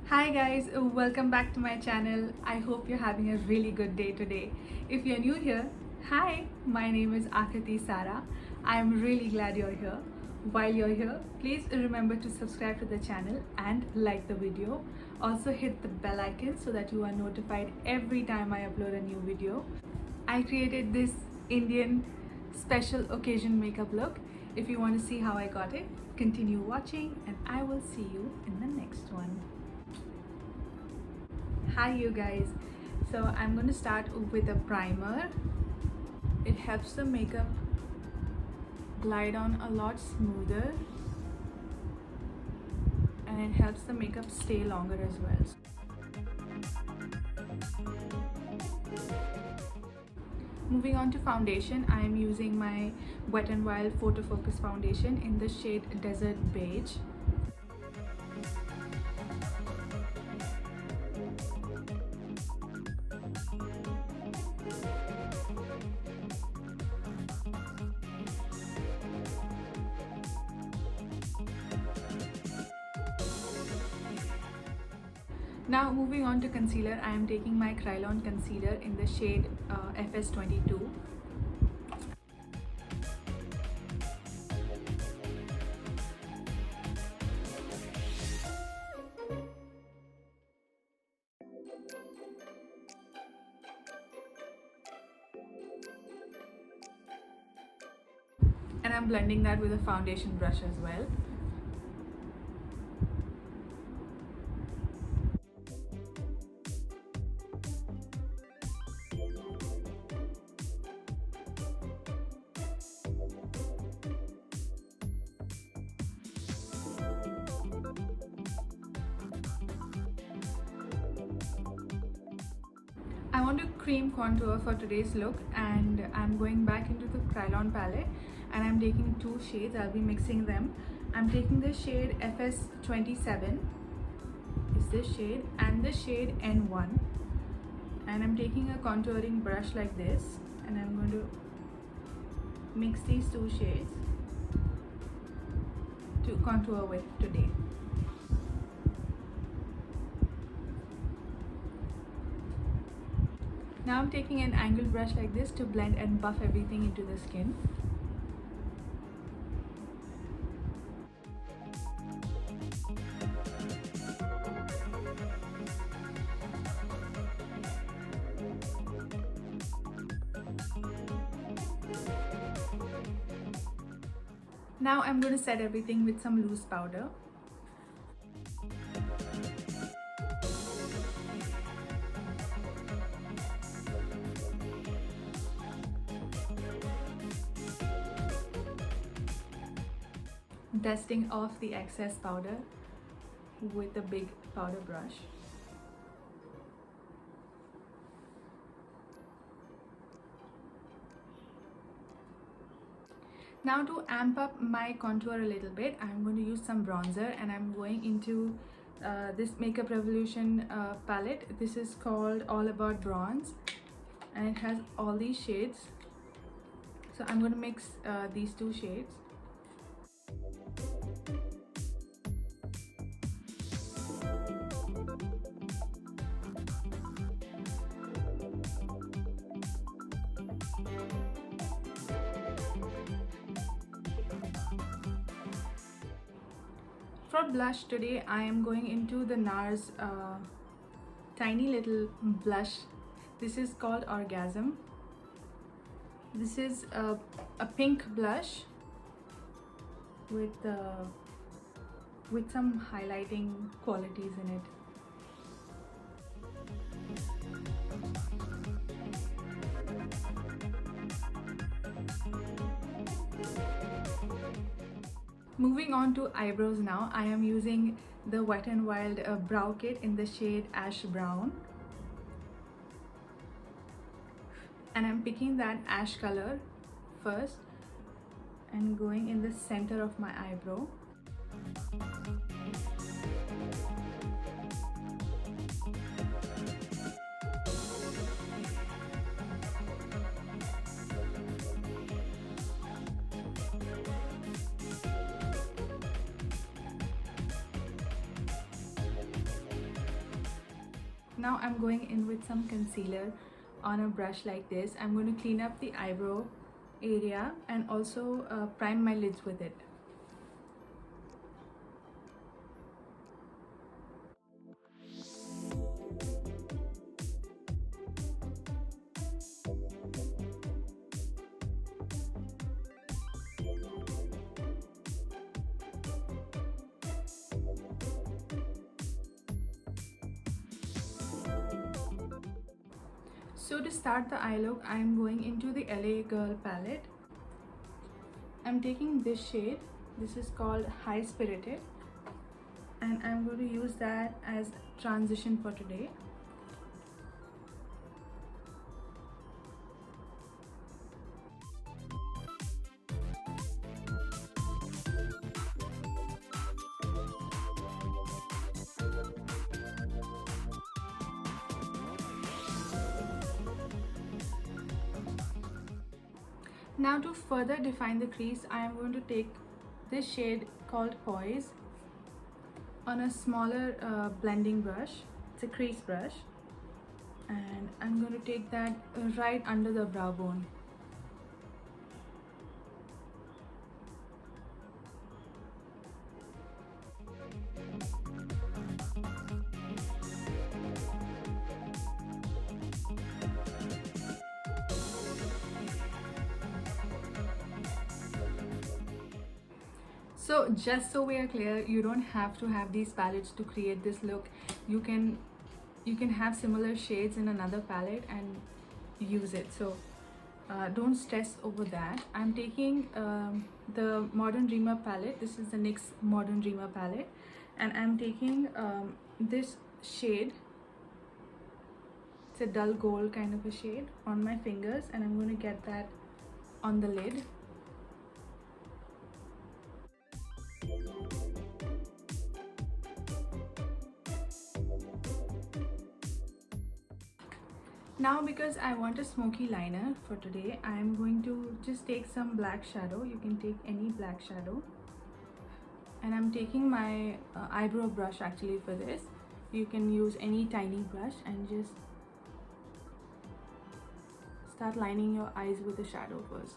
Hi guys, welcome back to my channel. I hope you're having a really good day today. If you're new here, hi, my name is Aakriti Sara. I'm really glad you're here. While you're here, please remember to subscribe to the channel and like the video. Also hit the bell icon so that you are notified every time I upload a new video. I created this Indian special occasion makeup look. If you want to see how I got it, continue watching and I will see you in the next one. Hi you guys, so I'm going to start with a primer. It helps the makeup glide on a lot smoother and it helps the makeup stay longer as well. Moving on to foundation, I am using my Wet n Wild Photo Focus foundation in the shade Desert Beige. Now moving on to concealer, I am taking my Krylon concealer in the shade FS22. And I'm blending that with a foundation brush as well. I want to cream contour for today's look and I'm going back into the Krylon palette and I'm taking two shades. I'll be mixing them. I'm taking the shade FS27 is this shade and the shade N1 and I'm taking a contouring brush like this and I'm going to mix these two shades to contour with today. Now I'm taking an angled brush like this to blend and buff everything into the skin. Now I'm going to set everything with some loose powder. Dusting off the excess powder with a big powder brush. Now to amp up my contour a little bit, I'm going to use some bronzer and I'm going into this Makeup Revolution palette. This is called All About Bronze and it has all these shades. So I'm going to mix these two shades. For blush today, I am going into the NARS tiny little blush. This is called Orgasm. This is a pink blush with some highlighting qualities in it. Moving on to eyebrows now, I am using the Wet n Wild brow kit in the shade Ash Brown. And I'm picking that ash color first and going in the center of my eyebrow. Now I'm going in with some concealer on a brush like this. I'm going to clean up the eyebrow area and also prime my lids with it. So to start the eye look, I am going into the l.agirl palette. I'm taking this shade. This is called High Spirited, and I'm going to use that as transition for today. Now to further define the crease, I am going to take this shade called Poise on a smaller blending brush. It's a crease brush, and I'm going to take that right under the brow bone. So just so we are clear, you don't have to have these palettes to create this look. You can have similar shades in another palette and use it. So don't stress over that. I'm taking the Modern Dreamer palette. This is the NYX Modern Dreamer palette, and I'm taking this shade. It's a dull gold kind of a shade on my fingers, and I'm going to get that on the lid. Now, because I want a smoky liner for today, I am going to just take some black shadow. You can take any black shadow, and I'm taking my eyebrow brush actually for this. You can use any tiny brush and just start lining your eyes with the shadow first.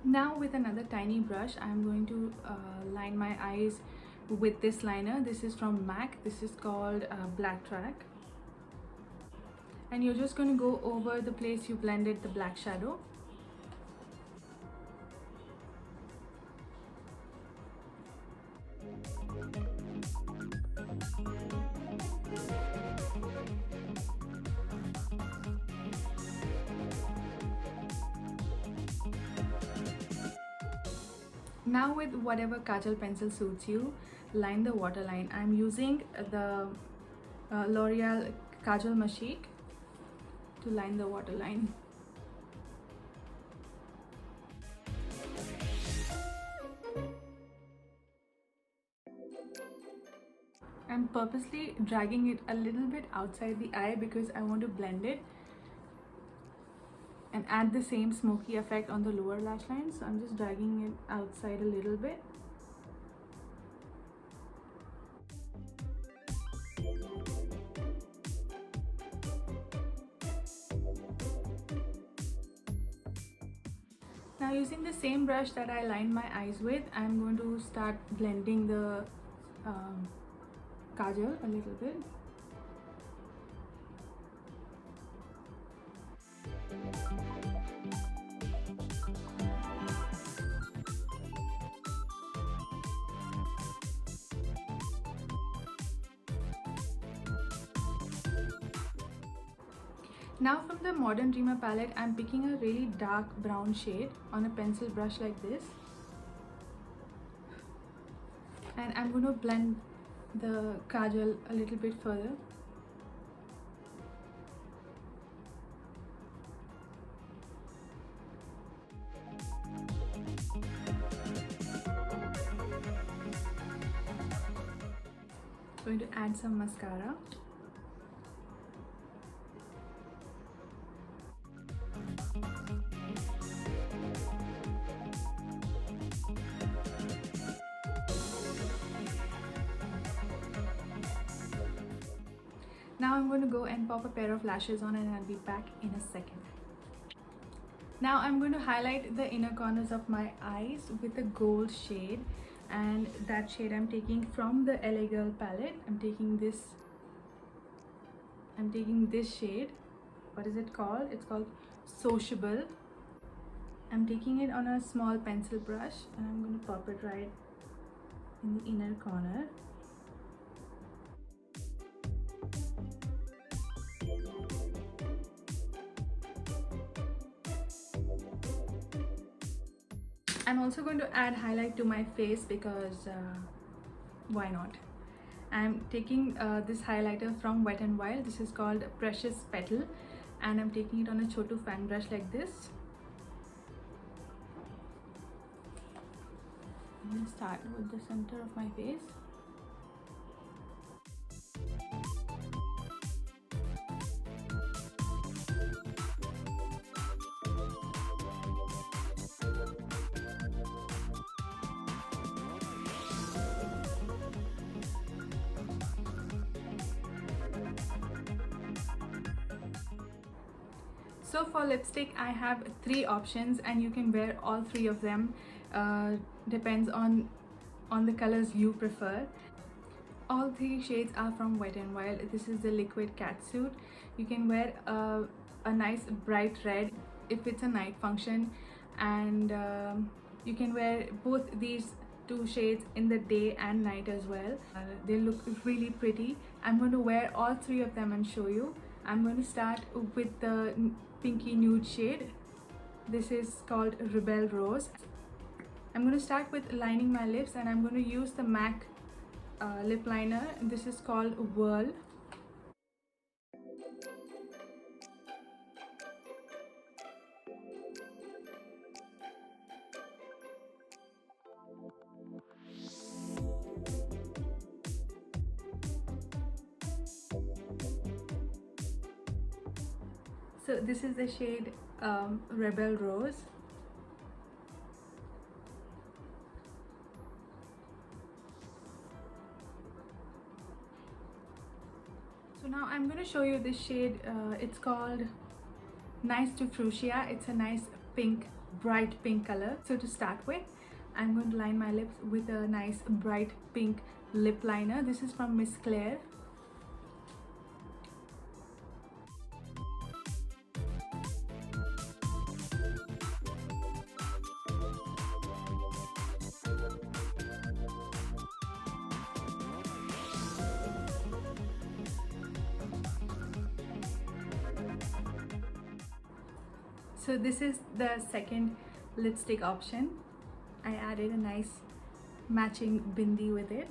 Now with another tiny brush, I'm going to line my eyes with this liner. This is from MAC. This is called Black Track. And you're just going to go over the place you blended the black shadow. Now with whatever kajal pencil suits you, line the waterline. I'm using the L'Oreal Kajal Masik to line the waterline. I'm purposely dragging it a little bit outside the eye because I want to blend it and add the same smoky effect on the lower lash line. So I'm just dragging it outside a little bit. Now using the same brush that I lined my eyes with, I'm going to start blending the kajal a little bit. Now from the Modern Dreamer palette, I'm picking a really dark brown shade on a pencil brush like this. And I'm going to blend the kajal a little bit further. Going to add some mascara. Now I'm going to go and pop a pair of lashes on and I'll be back in a second. Now I'm going to highlight the inner corners of my eyes with a gold shade, and that shade I'm taking from the l.agirl palette. I'm taking this shade. What is it called? It's called Sociable. I'm taking it on a small pencil brush and I'm going to pop it right in the inner corner. I'm also going to add highlight to my face because why not? I'm taking this highlighter from Wet n Wild. This is called Precious Petal, and I'm taking it on a chotu fan brush like this. I'm going to start with the center of my face. So for lipstick, I have 3 options and you can wear all 3 of them. Depends on the colors you prefer. All 3 shades are from Wet n Wild. This is the liquid catsuit. You can wear a nice bright red if it's a night function, and you can wear both these 2 shades in the day and night as well. They look really pretty. I'm going to wear all 3 of them and show you. I'm going to start with the pinky nude shade. This is called Rebel Rose. I'm going to start with lining my lips and I'm going to use the MAC lip liner. This is called Whirl. So this is the shade Rebel Rose. So now I'm going to show you this shade. It's called Nice to Fuchsia. It's a nice pink, bright pink color. So to start with, I'm going to line my lips with a nice bright pink lip liner. This is from Miss Claire. So this is the second lipstick option. I added a nice matching bindi with it.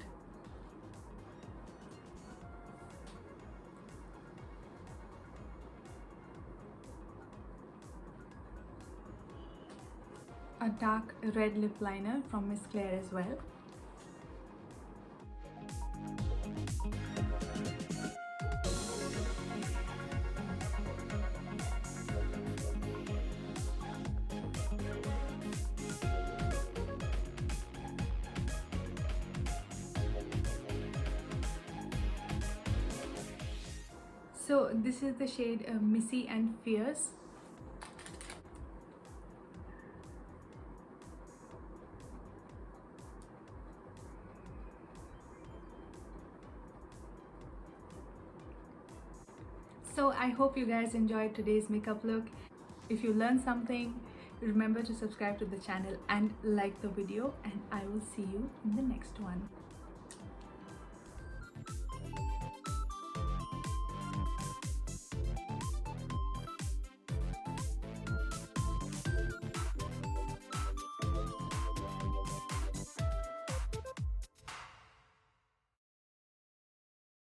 A dark red lip liner from Miss Claire as well. So this is the shade Missy and Fierce. So I hope you guys enjoyed today's makeup look. If you learned something, remember to subscribe to the channel and like the video, and I will see you in the next one.